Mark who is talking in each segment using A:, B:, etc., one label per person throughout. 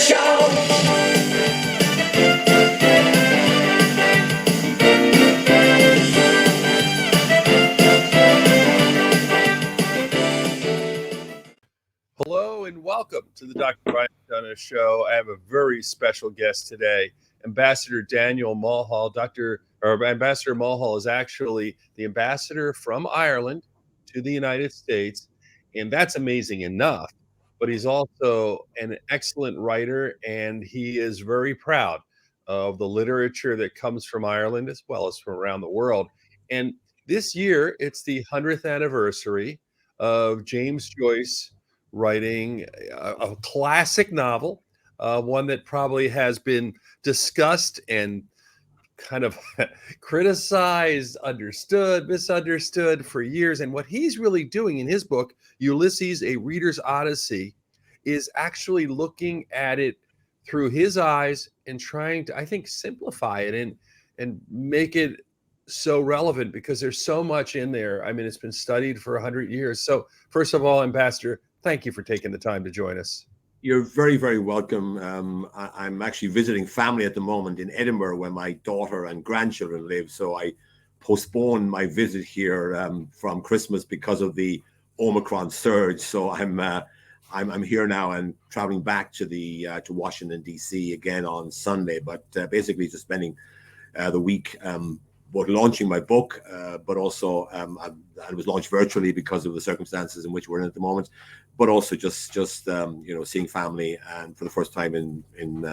A: Show.
B: Hello and welcome to the Dr. Brian McDonough Show. I have a very special guest today, Ambassador Daniel Mulhall. Ambassador Mulhall is actually the ambassador from Ireland to the United States, and that's amazing enough. But he's also an excellent writer, and he is very proud of the literature that comes from Ireland as well as from around the world. And this year, it's the 100th anniversary of James Joyce writing a classic novel, one that probably has been discussed and kind of criticized, understood, misunderstood for years. And what he's really doing in his book, Ulysses, A Reader's Odyssey, is actually looking at it through his eyes and trying to, I think, simplify it and make it so relevant because there's so much in there. I mean, it's been studied for 100 years. So first of all, Ambassador, thank you for taking the time to join us.
C: You're very, very welcome. I'm actually visiting family at the moment in Edinburgh where my daughter and grandchildren live. So I postponed my visit here from Christmas because of the Omicron surge. So I'm here now and traveling back to to Washington, D.C. again on Sunday, but basically just spending the week both launching my book, but also I was launched virtually because of the circumstances in which we're in at the moment, but also just seeing family. And for the first time in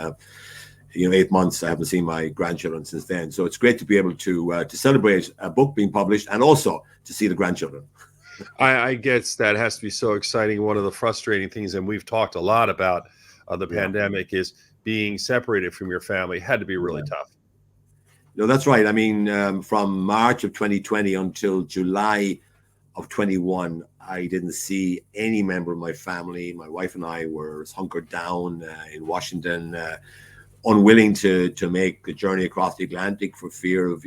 C: 8 months, I haven't seen my grandchildren since then. So it's great to be able to celebrate a book being published and also to see the grandchildren.
B: I guess that has to be so exciting. One of the frustrating things, and we've talked a lot about the pandemic, is being separated from your family. It had to be really tough.
C: No, that's right. I mean, from March of 2020 until July of 21, I didn't see any member of my family. My wife and I were hunkered down in Washington, unwilling to make the journey across the Atlantic for fear of,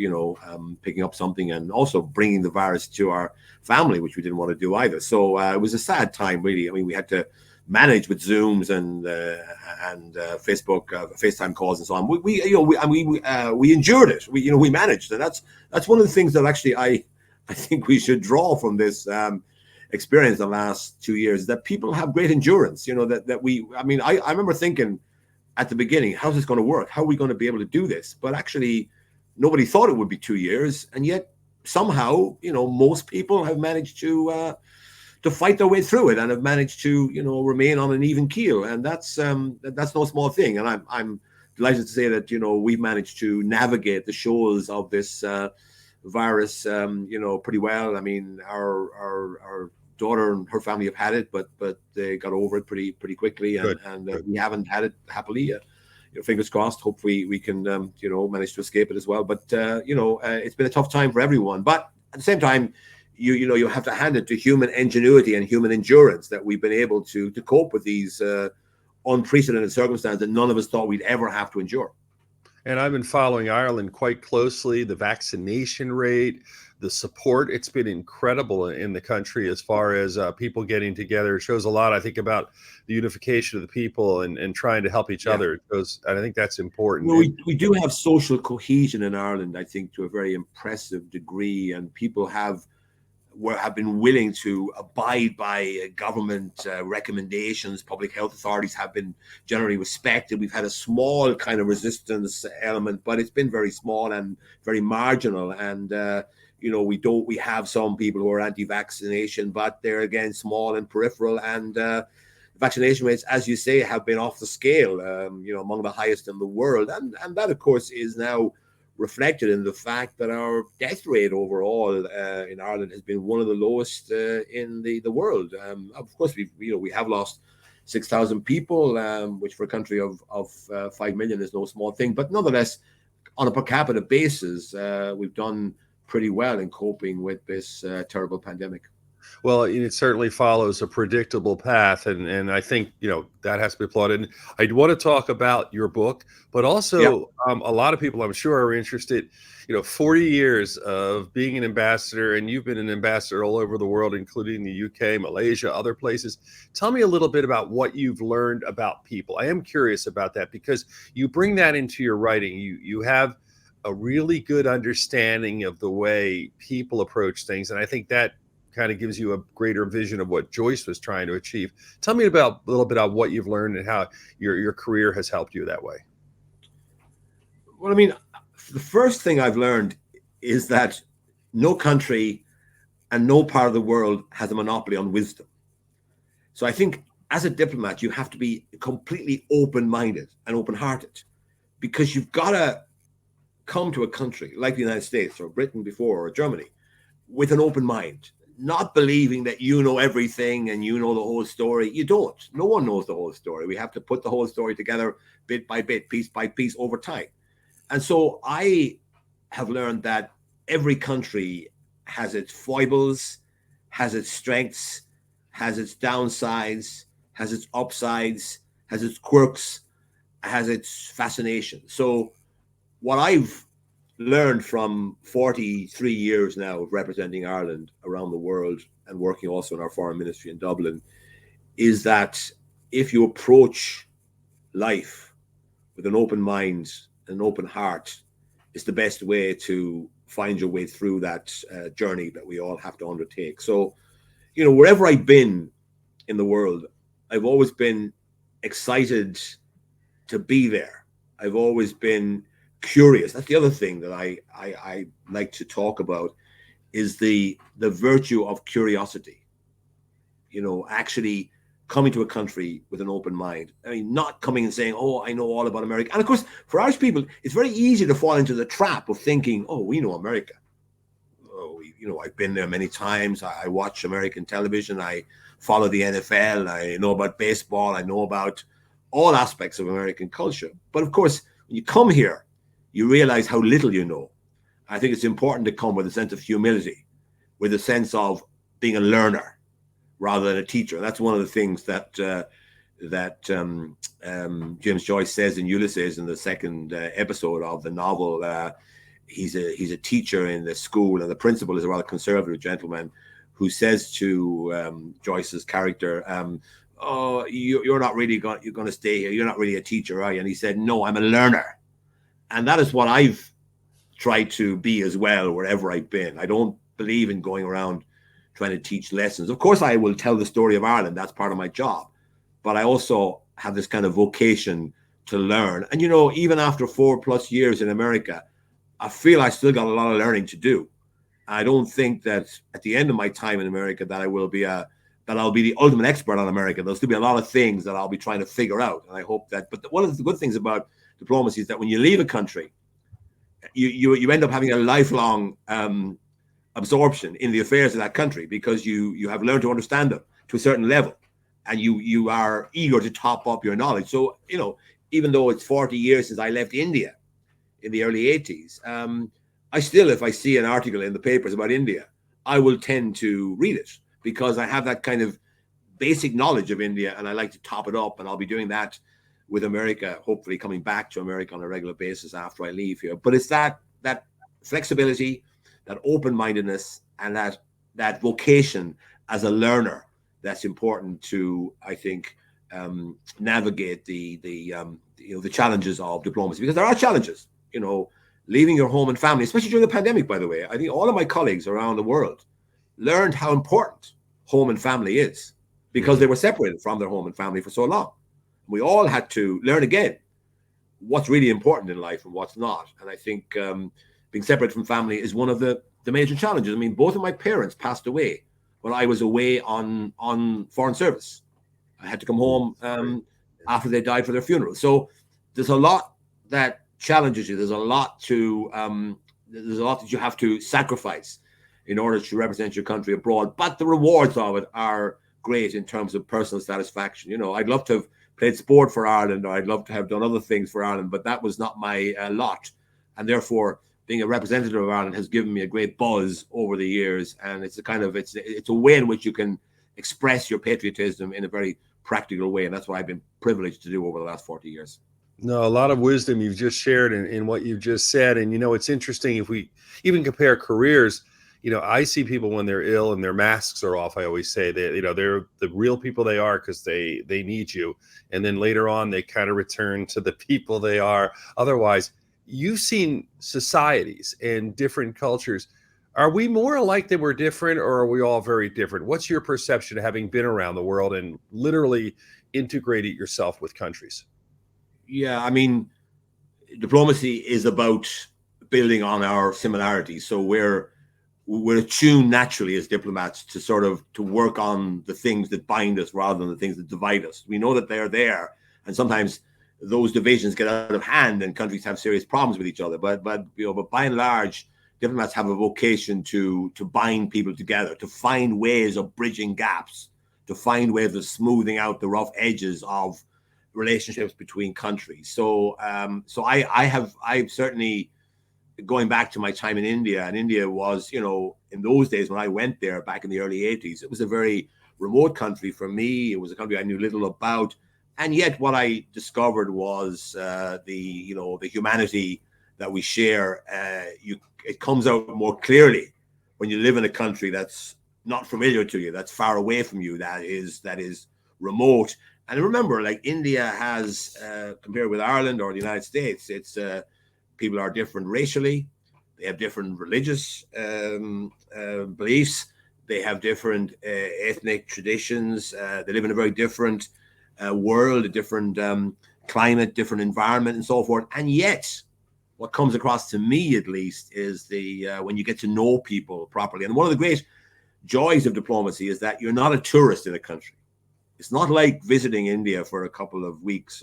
C: picking up something and also bringing the virus to our family, which we didn't want to do either. So it was a sad time, really. I mean, we had to manage with Zooms and Facebook, FaceTime calls, and so on. We endured it. We managed, and that's one of the things that actually I think we should draw from this experience the last 2 years. That people have great endurance. I remember thinking at the beginning, how's this going to work? How are we going to be able to do this? But actually, nobody thought it would be 2 years, and yet somehow, most people have managed to fight their way through it and have managed to, remain on an even keel. And that's no small thing. And I'm delighted to say that, we've managed to navigate the shoals of this virus, pretty well. I mean, our daughter and her family have had it, but they got over it pretty quickly. And we haven't had it happily yet. Fingers crossed. Hopefully we can, manage to escape it as well. But, it's been a tough time for everyone. But at the same time, you have to hand it to human ingenuity and human endurance that we've been able to cope with these unprecedented circumstances that none of us thought we'd ever have to endure.
B: And I've been following Ireland quite closely, the vaccination rate, the support. It's been incredible in the country as far as people getting together. It shows a lot, I think, about the unification of the people and trying to help each other. It shows, and I think that's important.
C: Well, we do have social cohesion in Ireland, I think, to a very impressive degree, and people have been willing to abide by government recommendations. Public health authorities have been generally respected. We've had a small kind of resistance element, but it's been very small and very marginal. And we have some people who are anti-vaccination, but they're again small and peripheral. And vaccination rates, as you say, have been off the scale. Among the highest in the world, and that of course is now reflected in the fact that our death rate overall in Ireland has been one of the lowest in the world. Of course, we have lost 6,000 people, which for a country of 5 million is no small thing. But nonetheless, on a per capita basis, we've done pretty well in coping with this terrible pandemic.
B: Well, it certainly follows a predictable path, and I think that has to be applauded. And I want to talk about your book, but
C: Yeah.
B: also a lot of people, I'm sure, are interested. 40 years of being an ambassador, and you've been an ambassador all over the world, including the UK, Malaysia, other places. Tell me a little bit about what you've learned about people. I am curious about that because you bring that into your writing. You have a really good understanding of the way people approach things, and I think that kind of gives you a greater vision of what Joyce was trying to achieve. Tell me about a little bit about what you've learned and how your career has helped you that way.
C: Well, I mean, the first thing I've learned is that no country and no part of the world has a monopoly on wisdom. So I think as a diplomat, you have to be completely open-minded and open-hearted, because you've got to come to a country like the United States or Britain before, or Germany, with an open mind, not believing that you know everything and you know the whole story. You don't. No one knows the whole story. We have to put the whole story together bit by bit, piece by piece over time. And so I have learned that every country has its foibles, has its strengths, has its downsides, has its upsides, has its quirks, has its fascination. So what I've learned from 43 years now of representing Ireland around the world and working also in our foreign ministry in Dublin is that if you approach life with an open mind, an open heart, is the best way to find your way through that journey that we all have to undertake. So, wherever I've been in the world, I've always been excited to be there. I've always been curious. That's the other thing that I like to talk about, is the virtue of curiosity. Actually coming to a country with an open mind. I mean, not coming and saying, "Oh, I know all about America." And of course, for Irish people, it's very easy to fall into the trap of thinking, "Oh, we know America. Oh, I've been there many times. I watch American television. I follow the NFL. I know about baseball. I know about all aspects of American culture." But of course, when you come here, you realize how little you know. I think it's important to come with a sense of humility, with a sense of being a learner rather than a teacher. That's one of the things that James Joyce says in Ulysses, in the second episode of the novel. He's a teacher in the school, and the principal is a rather conservative gentleman who says to Joyce's character, "Oh, you're not really going to stay here. You're not really a teacher, are you?" And he said, "No, I'm a learner." And that is what I've tried to be as well, wherever I've been. I don't believe in going around trying to teach lessons. Of course, I will tell the story of Ireland. That's part of my job. But I also have this kind of vocation to learn. And, even after 4+ years in America, I feel I still got a lot of learning to do. I don't think that at the end of my time in America that I'll be the ultimate expert on America. There'll still be a lot of things that I'll be trying to figure out. And I hope that, but one of the good things about diplomacy is that when you leave a country, you end up having a lifelong absorption in the affairs of that country, because you have learned to understand them to a certain level, and you are eager to top up your knowledge. So, even though it's 40 years since I left India in the early 80s, I still, if I see an article in the papers about India, I will tend to read it, because I have that kind of basic knowledge of India, and I like to top it up. And I'll be doing that with America, hopefully coming back to America on a regular basis after I leave here. But it's that flexibility, that open-mindedness, and that vocation as a learner that's important to, I think, navigate the challenges of diplomacy, because there are challenges. Leaving your home and family, especially during the pandemic. By the way, I think all of my colleagues around the world learned how important home and family is, because they were separated from their home and family for so long. We all had to learn again what's really important in life and what's not. And I think being separate from family is one of the major challenges. I mean, both of my parents passed away when I was away on foreign service. I had to come home after they died for their funeral. So there's a lot that challenges you. There's a lot that you have to sacrifice in order to represent your country abroad. But the rewards of it are great in terms of personal satisfaction. I'd love to have played sport for Ireland, or I'd love to have done other things for Ireland, but that was not my lot. And therefore, being a representative of Ireland has given me a great buzz over the years, and it's a way in which you can express your patriotism in a very practical way, and that's what I've been privileged to do over the last 40 years.
B: No, a lot of wisdom you've just shared in what you've just said. And, it's interesting if we even compare careers. I see people when they're ill and their masks are off. I always say that, they're the real people they are because they need you. And then later on, they kind of return to the people they are. Otherwise, you've seen societies and different cultures. Are we more alike than we're different, or are we all very different? What's your perception of having been around the world and literally integrated yourself with countries?
C: Yeah, I mean, diplomacy is about building on our similarities. So we're attuned naturally as diplomats to work on the things that bind us rather than the things that divide us. We know that they're there, and sometimes those divisions get out of hand and countries have serious problems with each other. But by and large, diplomats have a vocation to bind people together, to find ways of bridging gaps, to find ways of smoothing out the rough edges of relationships between countries. So I've certainly, going back to my time in India, and India was, in those days when I went there back in the early 80s, it was a very remote country for me. It was a country I knew little about. And yet what I discovered was the humanity that we share. It comes out more clearly when you live in a country that's not familiar to you, that's far away from you, that is remote. And remember, like India has, compared with Ireland or the United States, it's people are different racially, they have different religious beliefs, they have different ethnic traditions, they live in a very different world, a different climate, different environment, and so forth. And yet, what comes across to me, at least, is when you get to know people properly. And one of the great joys of diplomacy is that you're not a tourist in a country. It's not like visiting India for a couple of weeks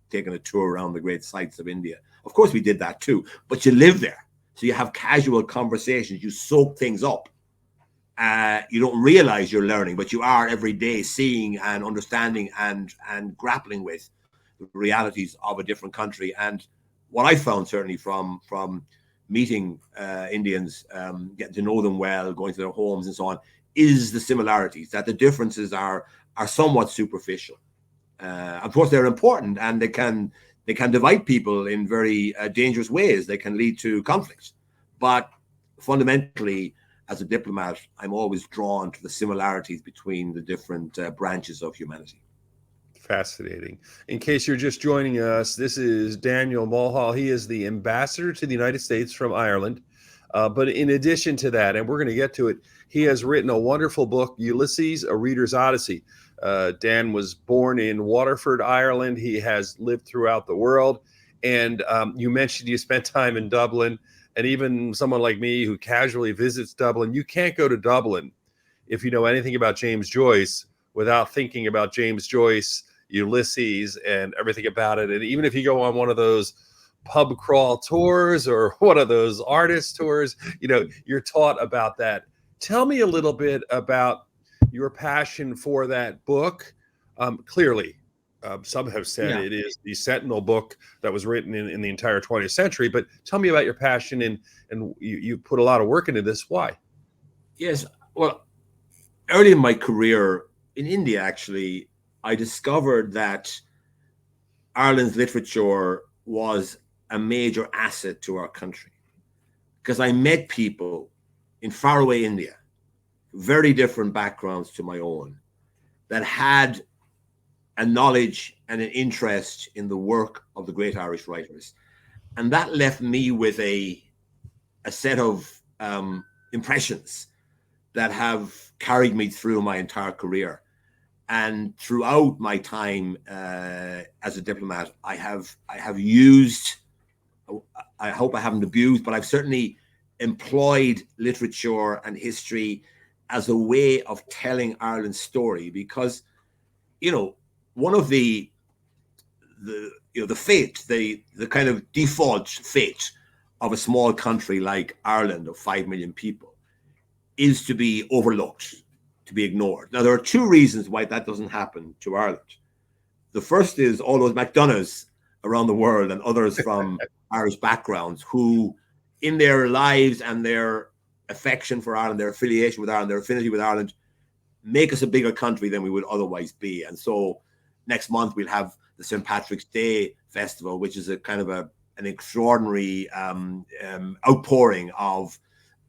C: taking a tour around the great sites of India. Of course, we did that too, but you live there. So you have casual conversations, you soak things up. You don't realize you're learning, but you are every day seeing and understanding and grappling with the realities of a different country. And what I found, certainly from meeting Indians, getting to know them well, going to their homes and so on, is the similarities, that the differences are somewhat superficial. Of course, they're important, and they can divide people in very dangerous ways. They can lead to conflict. But fundamentally, as a diplomat, I'm always drawn to the similarities between the different branches of humanity.
B: Fascinating. In case you're just joining us, this is Daniel Mulhall. He is the ambassador to the United States from Ireland. But in addition to that, and we're going to get to it, he has written a wonderful book, Ulysses, A Reader's Odyssey. Dan was born in Waterford, Ireland. He has lived throughout the world. And you mentioned you spent time in Dublin. And even someone like me who casually visits Dublin, you can't go to Dublin if you know anything about James Joyce without thinking about James Joyce, Ulysses, and everything about it. And even if you go on one of those pub crawl tours or one of those artist tours, you're taught about that. Tell me a little bit about your passion for that book. Clearly, some have said it is the seminal book that was written in the entire 20th century, but tell me about your passion, and you put a lot of work into this. Why?
C: Yes, well, early in my career in India, actually, I discovered that Ireland's literature was a major asset to our country, because I met people in faraway India, very different backgrounds to my own, that had a knowledge and an interest in the work of the great Irish writers. And that left me with a set of impressions that have carried me through my entire career. And throughout my time as a diplomat, I have used, I hope I haven't abused, but I've certainly employed literature and history as a way of telling Ireland's story, because, one of the fate, the kind of default fate of a small country like Ireland of 5 million people is to be overlooked, to be ignored. Now, there are two reasons why that doesn't happen to Ireland. The first is all those McDonoughs around the world and others from Irish backgrounds who in their lives and their affection for Ireland, their affiliation with Ireland, their affinity with Ireland, make us a bigger country than we would otherwise be. And so next month we'll have the St. Patrick's Day Festival, which is a kind of an extraordinary outpouring of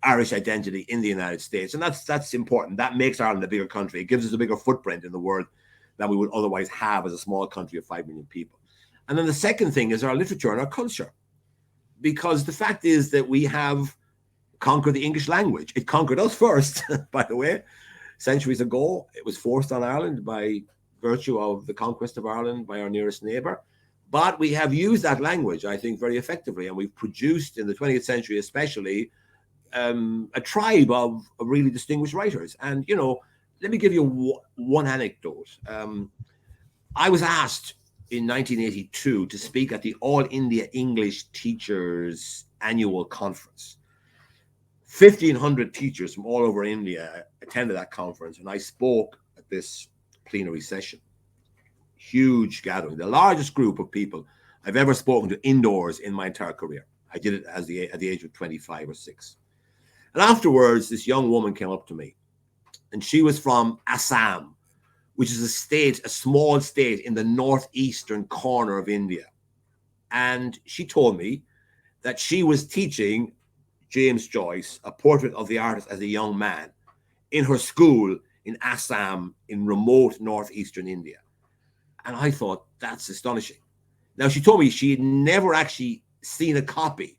C: Irish identity in the United States. And that's important. That makes Ireland a bigger country. It gives us a bigger footprint in the world than we would otherwise have as a small country of 5 million people. And then the second thing is our literature and our culture. Because the fact is that we have conquered the English language. It conquered us first, by the way. Centuries ago, it was forced on Ireland by virtue of the conquest of Ireland by our nearest neighbor. But we have used that language, I think, very effectively. And we've produced, in the 20th century especially, a tribe of really distinguished writers. And, you know, let me give you one anecdote. I was asked in 1982 to speak at the All India English Teachers Annual Conference. 1,500 teachers from all over India attended that conference, and I spoke at this plenary session. Huge gathering, the largest group of people I've ever spoken to indoors in my entire career. I did it at the age of 25 or 6. And afterwards, this young woman came up to me, and she was from Assam, which is a small state in the northeastern corner of India. And she told me that she was teaching James Joyce, A Portrait of the Artist as a Young Man, in her school in Assam in remote northeastern India. And I thought, that's astonishing. Now, she told me she had never actually seen a copy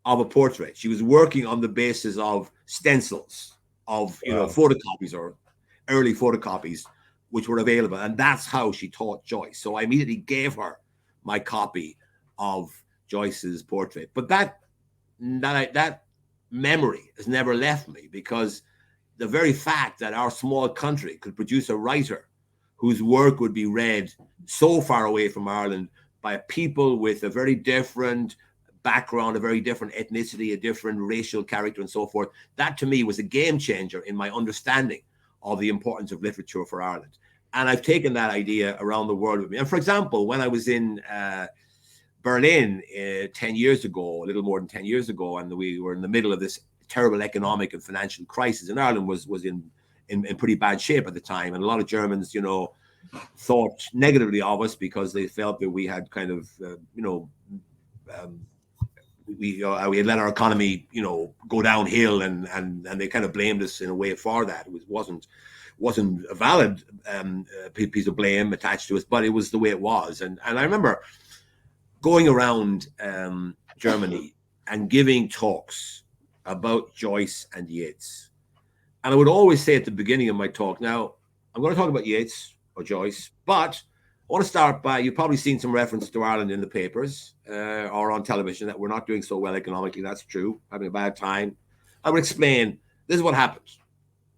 C: of a portrait. She was working on the basis of stencils, of photocopies or early photocopies, which were available. And that's how she taught Joyce. So I immediately gave her my copy of Joyce's portrait. But that memory has never left me, because the very fact that our small country could produce a writer whose work would be read so far away from Ireland by people with a very different background, a very different ethnicity, a different racial character, and so forth, that to me was a game changer in my understanding of the importance of literature for Ireland. And I've taken that idea around the world with me. And for example, when I was in Berlin 10 years ago, a little more than 10 years ago, and we were in the middle of this terrible economic and financial crisis, and Ireland was in pretty bad shape at the time. And a lot of Germans, thought negatively of us because they felt that we had kind of, we had let our economy, go downhill, and they kind of blamed us in a way for that. It wasn't a valid piece of blame attached to us, but it was the way it was. And I remember going around Germany and giving talks about Joyce and Yeats. And I would always say at the beginning of my talk, now, I'm going to talk about Yeats or Joyce, but I want to start by, you've probably seen some reference to Ireland in the papers or on television, that we're not doing so well economically. That's true. Having a bad time. I would explain, this is what happened.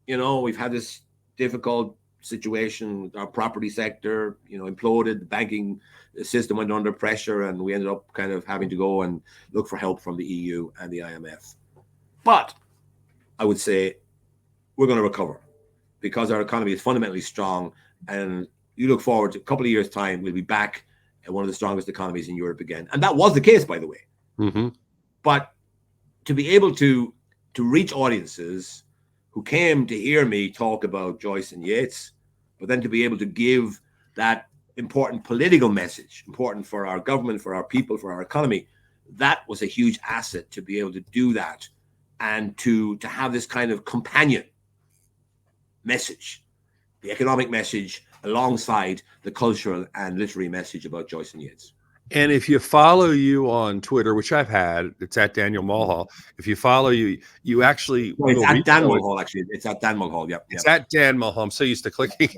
C: We've had this difficult situation with our property sector, imploded, the banking system went under pressure, and we ended up kind of having to go and look for help from the EU and the IMF. But I would say we're going to recover because our economy is fundamentally strong, and you look forward to a couple of years' time, we'll be back at one of the strongest economies in Europe again. And that was the case, by the way. Mm-hmm. But to be able to reach audiences who came to hear me talk about Joyce and Yeats, but then to be able to give that important political message, important for our government, for our people, for our economy, that was a huge asset to be able to do that, and to have this kind of companion message, the economic message, alongside the cultural and literary message about Joyce and Yeats.
B: And if you follow you on Twitter, which I've had, it's at Daniel Mulhall. If you follow you actually...
C: Well, it's at Dan Mulhall, actually. It's at Dan Mulhall, yep.
B: It's at Dan Mulhall. I'm so used to clicking.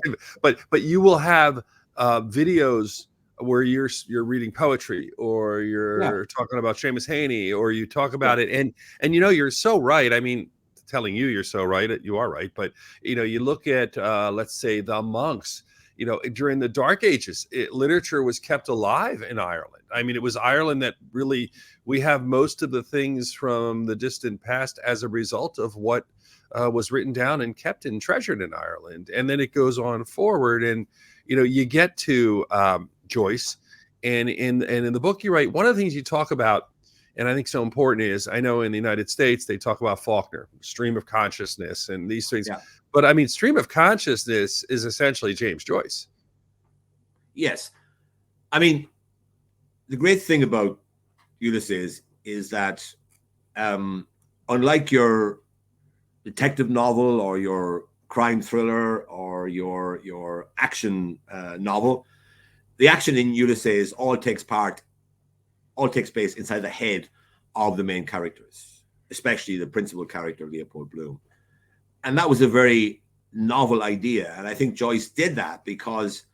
B: But you will have videos where you're reading poetry, or you're talking about Seamus Heaney, or you talk about it. And you're so right. I mean, telling you're so right. You are right. But, you look at, let's say, the monks. During the Dark Ages, literature was kept alive in Ireland. I mean, it was Ireland that really, we have most of the things from the distant past as a result of what was written down and kept and treasured in Ireland. And then it goes on forward, and, you get to Joyce, and in the book you write, one of the things you talk about and I think so important is, I know in the United States, they talk about Faulkner, stream of consciousness and these things.
C: Yeah.
B: But I mean, stream of consciousness is essentially James Joyce.
C: Yes. I mean, the great thing about Ulysses is that unlike your detective novel or your crime thriller or your action novel, the action in Ulysses all takes place inside the head of the main characters, especially the principal character, Leopold Bloom. And that was a very novel idea. And I think Joyce did that because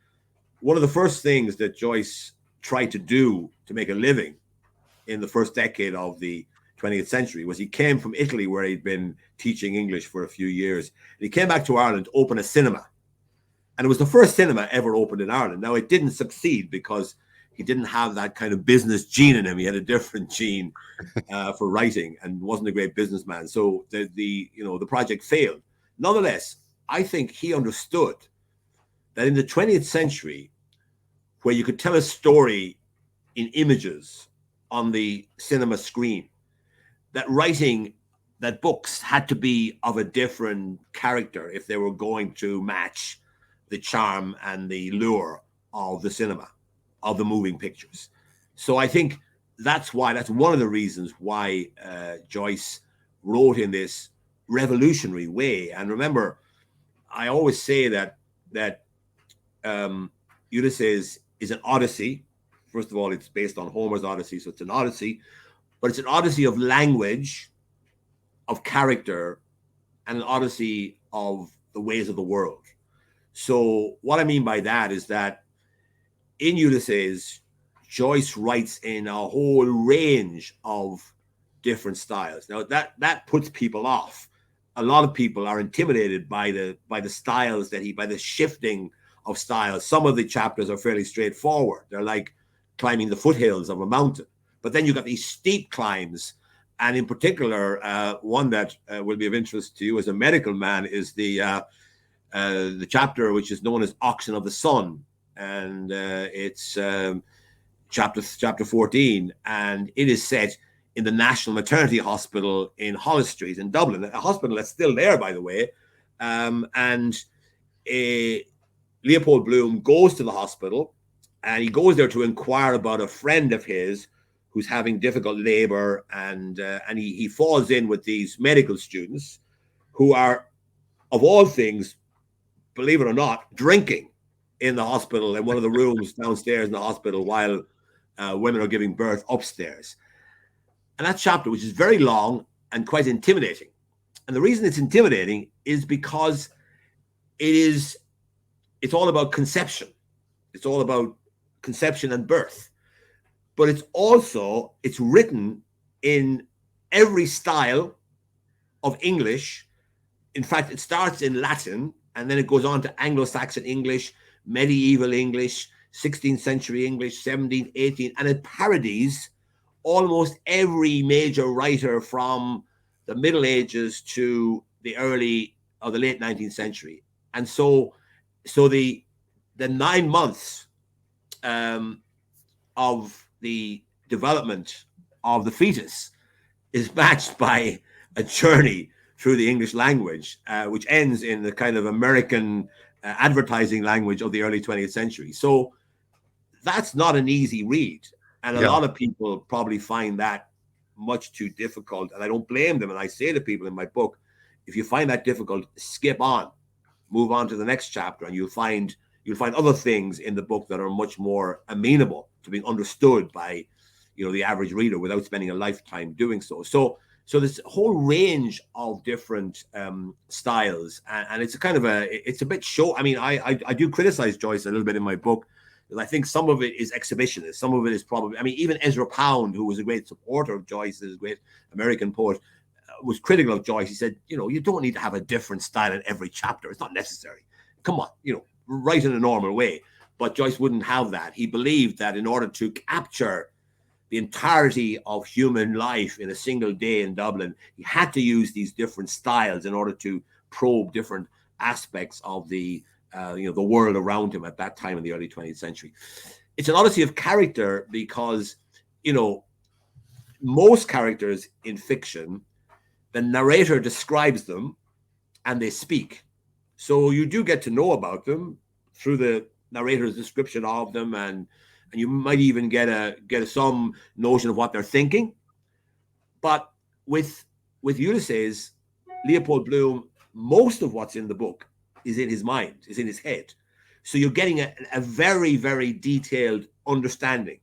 C: one of the first things that Joyce tried to do to make a living in the first decade of the 20th century was he came from Italy, where he'd been teaching English for a few years. And he came back to Ireland to open a cinema. And it was the first cinema ever opened in Ireland. Now, it didn't succeed because he didn't have that kind of business gene in him. He had a different gene for writing and wasn't a great businessman. So the project failed. Nonetheless, I think he understood that in the 20th century, where you could tell a story in images on the cinema screen, that books had to be of a different character if they were going to match the charm and the lure of the cinema, of the moving pictures. So I think that's one of the reasons why Joyce wrote in this revolutionary way. And remember, I always say that Ulysses is an Odyssey. First of all, it's based on Homer's Odyssey, so it's an Odyssey, but it's an Odyssey of language, of character, and an Odyssey of the ways of the world. So what I mean by that is that in Ulysses, Joyce writes in a whole range of different styles. Now that puts people off. A lot of people are intimidated by the styles by the shifting of styles. Some of the chapters are fairly straightforward. They're like climbing the foothills of a mountain. But then you've got these steep climbs. And in particular, one that will be of interest to you as a medical man is the chapter which is known as Oxen of the Sun. And it's chapter 14. And it is set in the National Maternity Hospital in Holles Street in Dublin, a hospital that's still there, by the way. Leopold Bloom goes to the hospital, and he goes there to inquire about a friend of his who's having difficult labor, and he falls in with these medical students who are, of all things, believe it or not, drinking in the hospital in one of the rooms downstairs in the hospital while women are giving birth upstairs. And that chapter, which is very long and quite intimidating. And the reason it's intimidating is because it's all about conception. It's all about conception and birth. But it's written in every style of English. In fact, it starts in Latin, and then it goes on to Anglo-Saxon English, medieval English, 16th century English, 17th, 18th, and it parodies almost every major writer from the Middle Ages to the late 19th century. And so the 9 months of the development of the fetus is matched by a journey through the English language, which ends in the kind of American advertising language of the early 20th century. So that's not an easy read. And a lot of people probably find that much too difficult. And I don't blame them. And I say to people in my book, if you find that difficult, skip on, move on to the next chapter, and you'll find other things in the book that are much more amenable to being understood by, the average reader without spending a lifetime doing so. So there's a whole range of different styles, and it's a kind of it's a bit show. I mean, I do criticize Joyce a little bit in my book, because I think some of it is exhibitionist. Some of it is probably, even Ezra Pound, who was a great supporter of Joyce, a great American poet, was critical of Joyce. He said, you don't need to have a different style in every chapter. It's not necessary. Come on, write in a normal way. But Joyce wouldn't have that. He believed that in order to capture the entirety of human life in a single day in Dublin, he had to use these different styles in order to probe different aspects of the world around him at that time in the early 20th century. It's an odyssey of character because, most characters in fiction, the narrator describes them and they speak. So you do get to know about them through the narrator's description of them, and you might even get some notion of what they're thinking. But with Ulysses, Leopold Bloom, most of what's in the book is in his mind, is in his head. So you're getting a very, very detailed understanding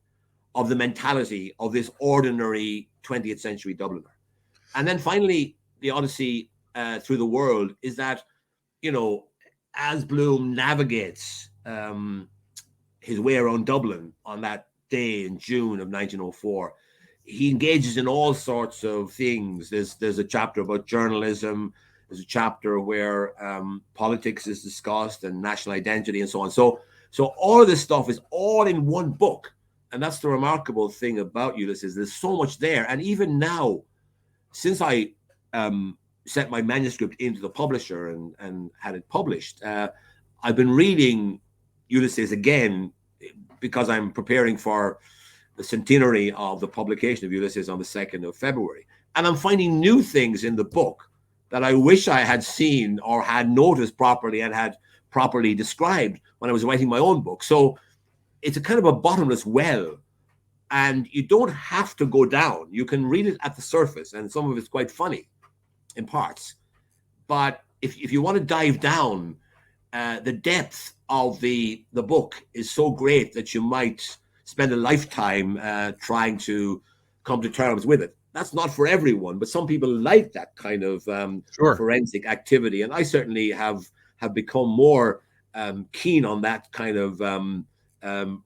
C: of the mentality of this ordinary 20th century Dubliner. And then finally, the Odyssey through the world is that, you know, as Bloom navigates his way around Dublin on that day in June of 1904, he engages in all sorts of things. There's a chapter about journalism. There's a chapter where politics is discussed and national identity and so on. So all of this stuff is all in one book. And that's the remarkable thing about Ulysses. There's so much there. And even now, since I sent my manuscript into the publisher and had it published, I've been reading Ulysses again because I'm preparing for the centenary of the publication of Ulysses on the 2nd of February. And I'm finding new things in the book that I wish I had seen or had noticed properly and had properly described when I was writing my own book. So it's a kind of a bottomless well, and you don't have to go down. You can read it at the surface, and some of it's quite funny in parts. But if you want to dive down, the depth of the book is so great that you might spend a lifetime trying to come to terms with it. That's not for everyone, but some people like that kind of forensic activity. And I certainly have become more keen on that kind of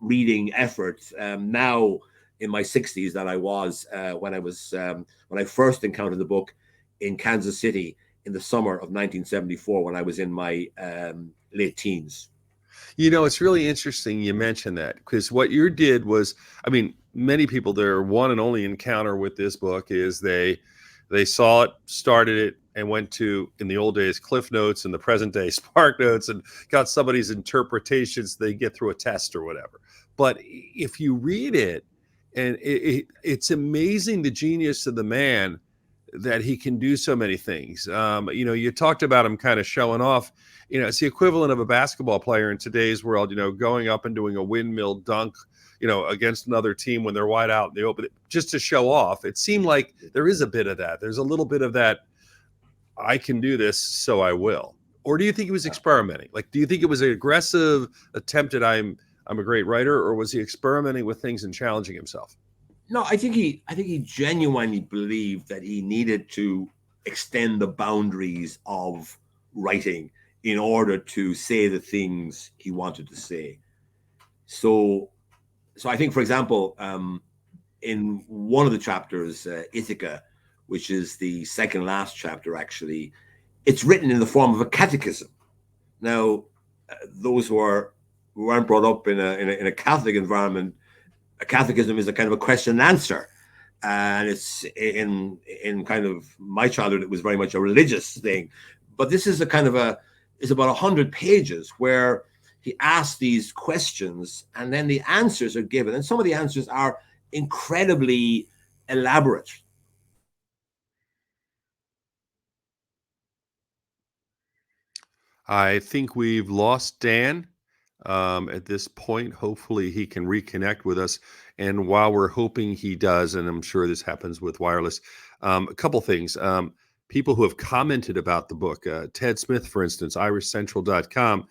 C: reading effort now in my 60s than I was when I first encountered the book in Kansas City in the summer of 1974 when I was in my late teens.
B: You know, it's really interesting you mentioned that, because what you did was, I mean, many people, their one and only encounter with this book is they saw it, started it, and went to, in the old days, Cliff Notes, and the present day Spark Notes, and got somebody's interpretations. They get through a test or whatever. But if you read it, and it's amazing the genius of the man, that he can do so many things. You know, you talked about him kind of showing off. You know, it's the equivalent of a basketball player in today's world, you know, going up and doing a windmill dunk, you know, against another team when they're wide out in the open, just to show off. It seemed like there is a bit of that. There's a little bit of that, I can do this, so I will. Or do you think he was experimenting? Like, do you think it was an aggressive attempt at I'm a great writer, or was he experimenting with things and challenging himself?
C: No, I think he genuinely believed that he needed to extend the boundaries of writing in order to say the things he wanted to say. So I think, for example, in one of the chapters, Ithaca, which is the second last chapter, actually, it's written in the form of a catechism. Now, those who weren't brought up in a Catholic environment, a catechism is a kind of a question and answer, and it's in kind of my childhood, it was very much a religious thing. But this is it's about 100 pages where he asks these questions, and then the answers are given, and some of the answers are incredibly elaborate.
B: I think we've lost Dan at this point. Hopefully he can reconnect with us. And while we're hoping he does, and I'm sure this happens with wireless, a couple things. People who have commented about the book, Ted Smith, for instance, irishcentral.com,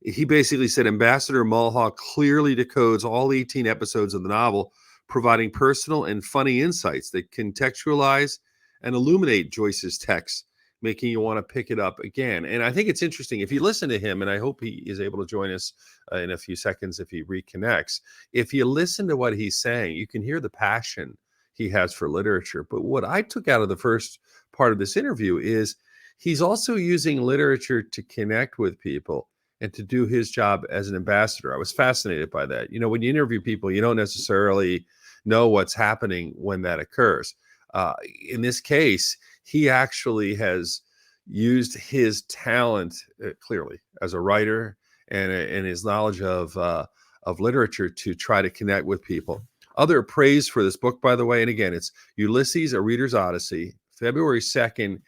B: he basically said Ambassador Mulhall clearly decodes all 18 episodes of the novel, providing personal and funny insights that contextualize and illuminate Joyce's text, making you want to pick it up again. And I think it's interesting, if you listen to him, and I hope he is able to join us in a few seconds if he reconnects. If you listen to what he's saying, you can hear the passion he has for literature. But what I took out of the first part of this interview is he's also using literature to connect with people and to do his job as an ambassador. I was fascinated by that. You know, when you interview people, you don't necessarily know what's happening when that occurs. In this case, he actually has used his talent clearly as a writer and his knowledge of literature to try to connect with people. Other praise for this book, by the way, and again, it's Ulysses, A Reader's Odyssey, February 2nd,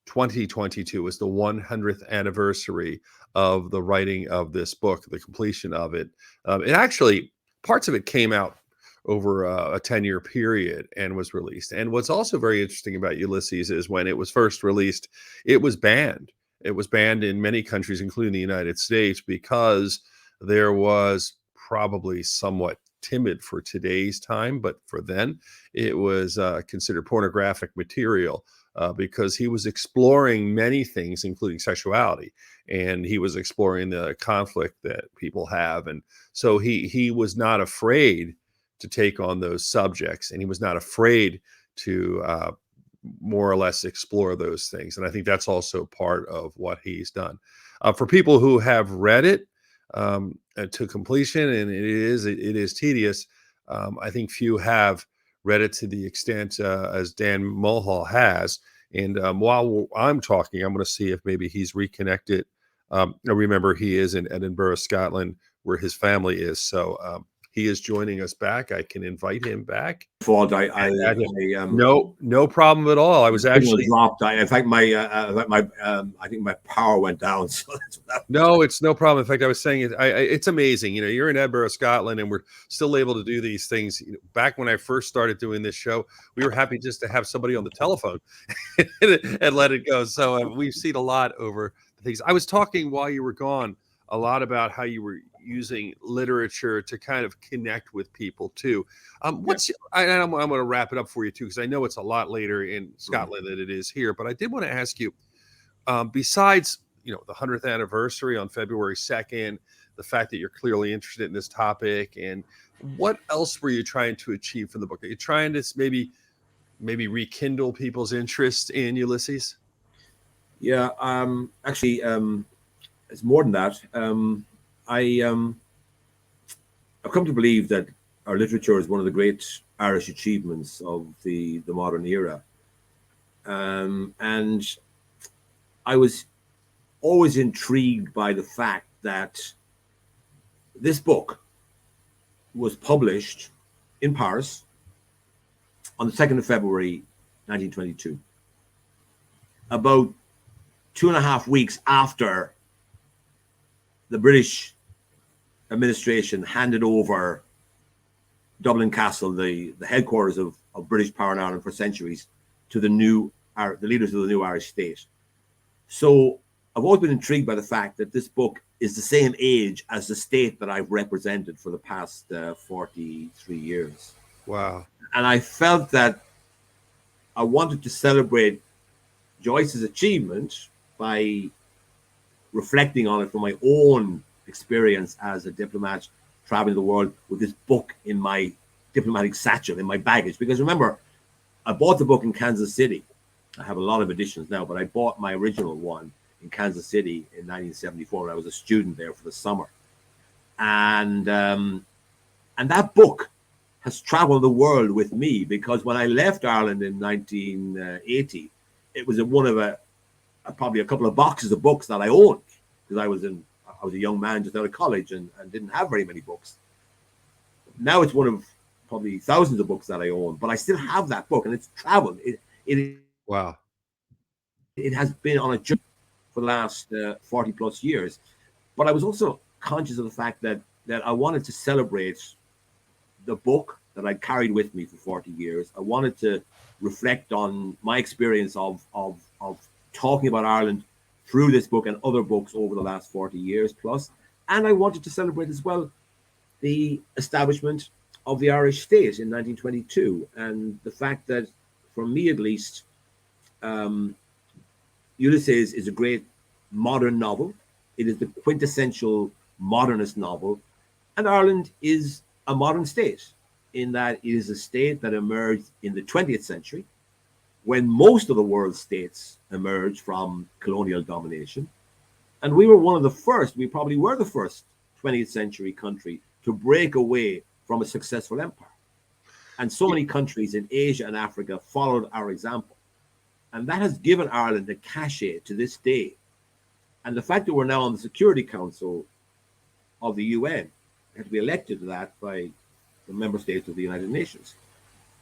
B: 2022 was the 100th anniversary of the writing of this book, the completion of it. It actually, parts of it came out over a 10-year period and was released. And what's also very interesting about Ulysses is when it was first released, it was banned. It was banned in many countries, including the United States, because there was probably somewhat timid for today's time, but for then it was considered pornographic material because he was exploring many things, including sexuality, and he was exploring the conflict that people have. And so he was not afraid to take on those subjects, and he was not afraid to more or less explore those things. And I think that's also part of what he's done. For people who have read it to completion, and it is tedious, I think few have read it to the extent as Dan Mulhall has. And while I'm talking, I'm going to see if maybe he's reconnected. Remember, he is in Edinburgh, Scotland, where his family is. So he is joining us back. I can invite him back.
C: Fault.
B: No problem at all. I was actually
C: dropped. In fact, I think my power went down. So
B: no, it's no problem. In fact, I was saying it's amazing. You know, you're in Edinburgh, Scotland, and we're still able to do these things. Back when I first started doing this show, we were happy just to have somebody on the telephone and let it go. So we've seen a lot over the things. I was talking while you were gone a lot about how you were using literature to kind of connect with people too. I'm going to wrap it up for you too, because I know it's a lot later in Scotland than it is here. But I did want to ask you, besides the 100th anniversary on February 2nd, the fact that you're clearly interested in this topic, and what else were you trying to achieve from the book? Are you trying to maybe rekindle people's interest in Ulysses?
C: Yeah, actually, it's more than that. I've come to believe that our literature is one of the great Irish achievements of the modern era. And I was always intrigued by the fact that this book was published in Paris on the 2nd of February, 1922, about 2.5 weeks after the British administration handed over Dublin Castle, the headquarters of British power in Ireland for centuries, to the leaders of the new Irish state. So I've always been intrigued by the fact that this book is the same age as the state that I've represented for the past 43 years.
B: Wow.
C: And I felt that I wanted to celebrate Joyce's achievement by reflecting on it from my own experience as a diplomat traveling the world with this book in my diplomatic satchel, in my baggage. Because remember, I bought the book in Kansas City. I have a lot of editions now, but I bought my original one in Kansas City in 1974 when I was a student there for the summer. And that book has traveled the world with me, because when I left Ireland in 1980, it was in one of probably a couple of boxes of books that I owned, because I was a young man just out of college and didn't have very many books. Now it's one of probably thousands of books that I own, but I still have that book, and it's traveled.
B: Wow.
C: It has been on a journey for the last 40 plus years. But I was also conscious of the fact that I wanted to celebrate the book that I carried with me for 40 years. I wanted to reflect on my experience of talking about Ireland through this book and other books over the last 40 years plus. And I wanted to celebrate as well the establishment of the Irish state in 1922, and the fact that, for me at least, Ulysses is a great modern novel. It is the quintessential modernist novel, and Ireland is a modern state in that it is a state that emerged in the 20th century, when most of the world's states emerged from colonial domination. And we were we probably were the first 20th century country to break away from a successful empire. And so many countries in Asia and Africa followed our example. And that has given Ireland a cachet to this day. And the fact that we're now on the Security Council of the UN, had to be elected to that by the member states of the United Nations.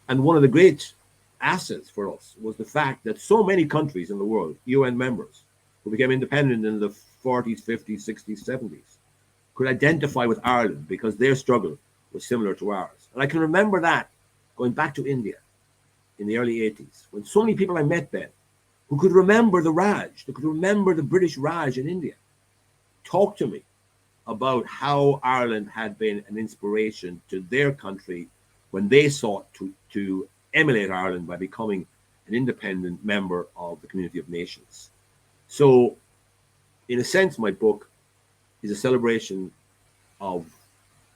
C: And one of the great assets for us was the fact that so many countries in the world, UN members, who became independent in the 40s, 50s, 60s, 70s, could identify with Ireland because their struggle was similar to ours. And I can remember that going back to India in the early 80s, when so many people I met then who could remember the Raj, who could remember the British Raj in India, talked to me about how Ireland had been an inspiration to their country when they sought to emulate Ireland by becoming an independent member of the Community of Nations. So, in a sense, my book is a celebration of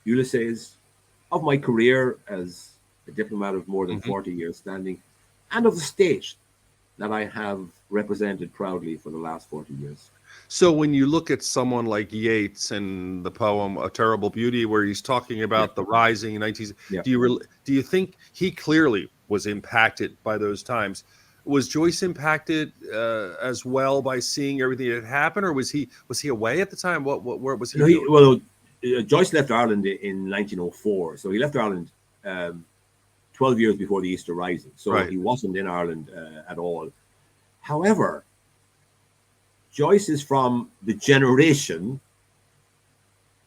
C: Ulysses, of my career as a diplomat of more than 40 years standing, and of the state that I have represented proudly for the last 40 years.
B: So when you look at someone like Yeats and the poem A Terrible Beauty, where he's talking about the rising 19th, do you think he clearly was impacted by those times? Was Joyce impacted as well by seeing everything that happened, or was he away at the time? Where was he?
C: Well, Joyce left Ireland in 1904, so he left Ireland 12 years before the Easter Rising, so he wasn't in Ireland at all. However, Joyce is from the generation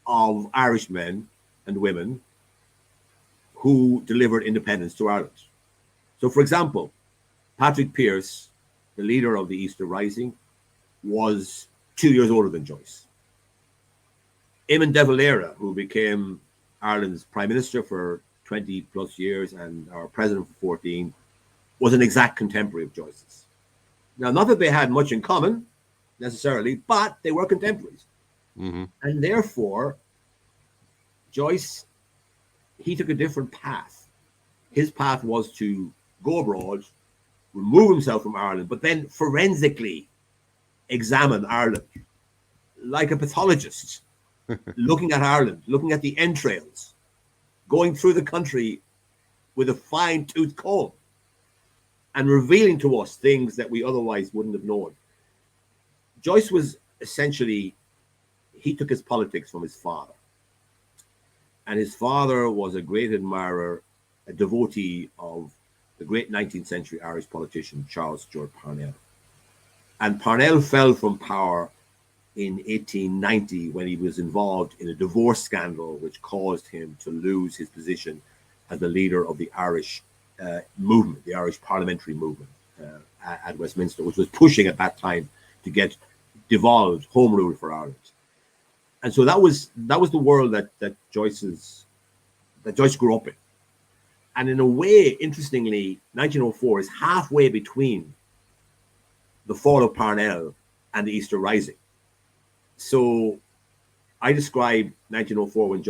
C: of Irish men and women who delivered independence to Ireland. So, for example, Patrick Pearse, the leader of the Easter Rising, was 2 years older than Joyce. Eamon de Valera, who became Ireland's Prime Minister for 20 plus years and our President for 14, was an exact contemporary of Joyce's. Now, not that they had much in common, necessarily, but they were contemporaries. And therefore, Joyce, he took a different path. His path was to go abroad, remove himself from Ireland, but then forensically examine Ireland like a pathologist, looking at Ireland, looking at the entrails, going through the country with a fine-tooth comb and revealing to us things that we otherwise wouldn't have known. Joyce was essentially, he took his politics from his father. And his father was a great admirer, a devotee of the great 19th century Irish politician, Charles Stuart Parnell. And Parnell fell from power in 1890 when he was involved in a divorce scandal, which caused him to lose his position as the leader of the Irish movement, the Irish parliamentary movement at Westminster, which was pushing at that time to get devolved home rule for Ireland. And so that was the world that Joyce grew up in. And in a way, interestingly, 1904 is halfway between the fall of Parnell and the Easter Rising. So I describe 1904 when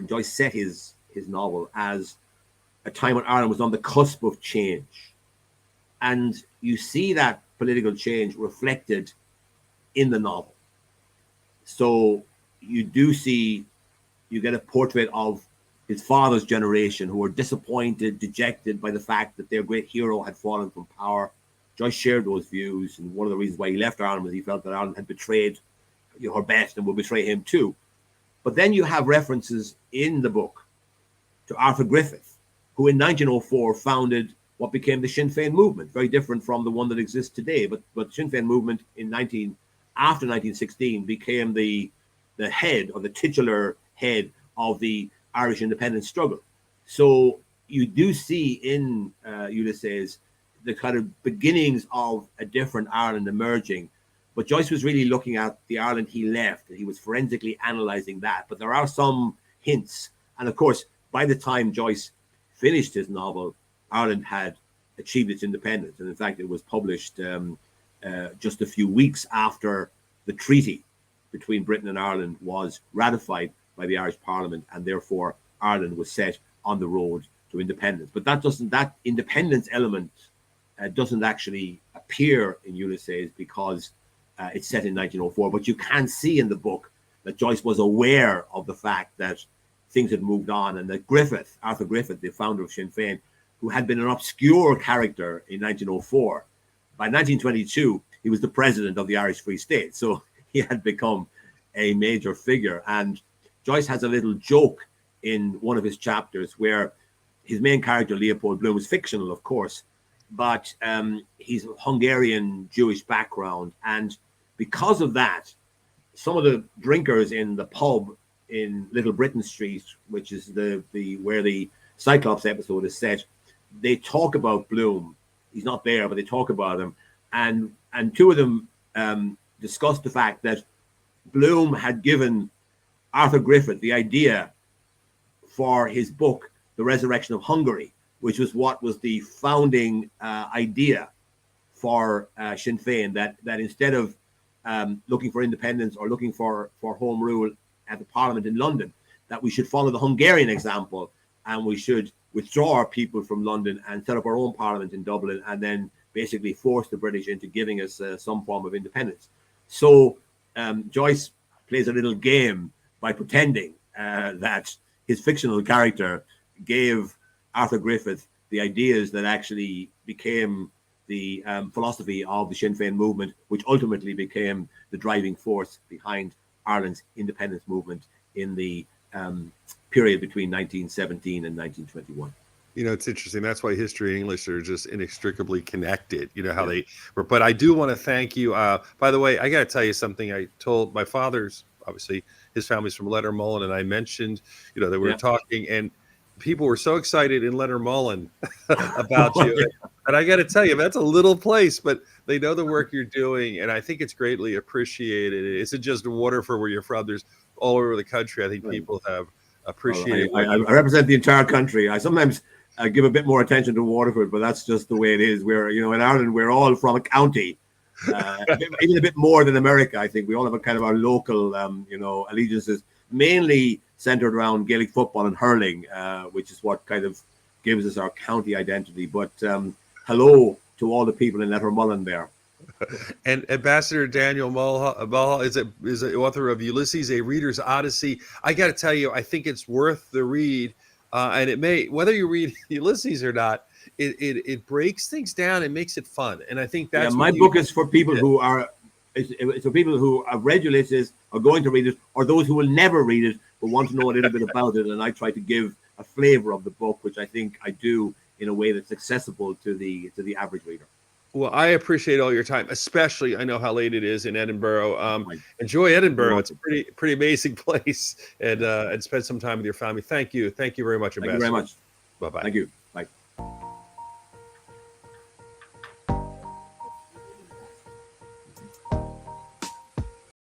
C: Joyce set his novel as a time when Ireland was on the cusp of change. And you see that political change reflected in the novel. So you get a portrait of his father's generation who were disappointed, dejected by the fact that their great hero had fallen from power. Joyce shared those views, and one of the reasons why he left Ireland was he felt that Ireland had betrayed her best and would betray him too. But then you have references in the book to Arthur Griffith, who in 1904 founded what became the Sinn Féin movement, very different from the one that exists today. But the Sinn Féin movement after 1916 became the head, or the titular head, of the Irish independence struggle. So you do see in Ulysses the kind of beginnings of a different Ireland emerging. But Joyce was really looking at the Ireland he left, and he was forensically analysing that. But there are some hints. And of course, by the time Joyce finished his novel, Ireland had achieved its independence. And in fact, it was published just a few weeks after the treaty between Britain and Ireland was ratified by the Irish Parliament, and therefore Ireland was set on the road to independence. But that independence element doesn't actually appear in Ulysses because it's set in 1904. But you can see in the book that Joyce was aware of the fact that things had moved on, and that Arthur Griffith, the founder of Sinn Féin, who had been an obscure character in 1904, by 1922 he was the president of the Irish Free State, so he had become a major figure. And Joyce has a little joke in one of his chapters, where his main character, Leopold Bloom, is fictional, of course, but he's of Hungarian Jewish background. And because of that, some of the drinkers in the pub in Little Britain Street, which is where the Cyclops episode is set, they talk about Bloom. He's not there, but they talk about him. And two of them discussed the fact that Bloom had given Arthur Griffith the idea for his book, The Resurrection of Hungary, which was what was the founding idea for Sinn Féin, that instead of looking for independence or looking for home rule at the Parliament in London, that we should follow the Hungarian example, and we should withdraw our people from London and set up our own Parliament in Dublin, and then basically force the British into giving us some form of independence. So Joyce plays a little game by pretending that his fictional character gave Arthur Griffith the ideas that actually became the philosophy of the Sinn Féin movement, which ultimately became the driving force behind Ireland's independence movement in the period between 1917 and 1921.
B: You know, it's interesting. That's why history and English are just inextricably connected. You know how they were. But I do want to thank you. By the way, I got to tell you something. I told my father's, obviously, his family's from Lettermullen, and I mentioned, you know, that we were talking, and people were so excited in Lettermullen about you. And I got to tell you, that's a little place, but they know the work you're doing, and I think it's greatly appreciated. It isn't just Waterford where you're from. There's all over the country. I think people have appreciated.
C: I represent the entire country. I sometimes give a bit more attention to Waterford, but that's just the way it is. We're, you know, in Ireland, we're all from a county, even a bit more than America. I think we all have a kind of our local, you know, allegiances, mainly centered around Gaelic football and hurling, which is what kind of gives us our county identity. But hello to all the people in Lettermullen there.
B: And Ambassador Daniel Mulhall is the author of Ulysses, a Reader's Odyssey. I got to tell you, I think it's worth the read. And it may, whether you read Ulysses or not, it breaks things down and makes it fun. And I think that's
C: my book is for people who are, it's for people who have read Ulysses, are going to read it, or those who will never read it but want to know a little bit about it. And I try to give a flavor of the book, which I think I do in a way that's accessible to the average reader.
B: Well, I appreciate all your time, especially I know how late it is in Edinburgh. Enjoy Edinburgh; it's a pretty amazing place, and spend some time with your family. Thank you very much, Ambassador.
C: Thank you very much.
B: Bye bye.
C: Thank you.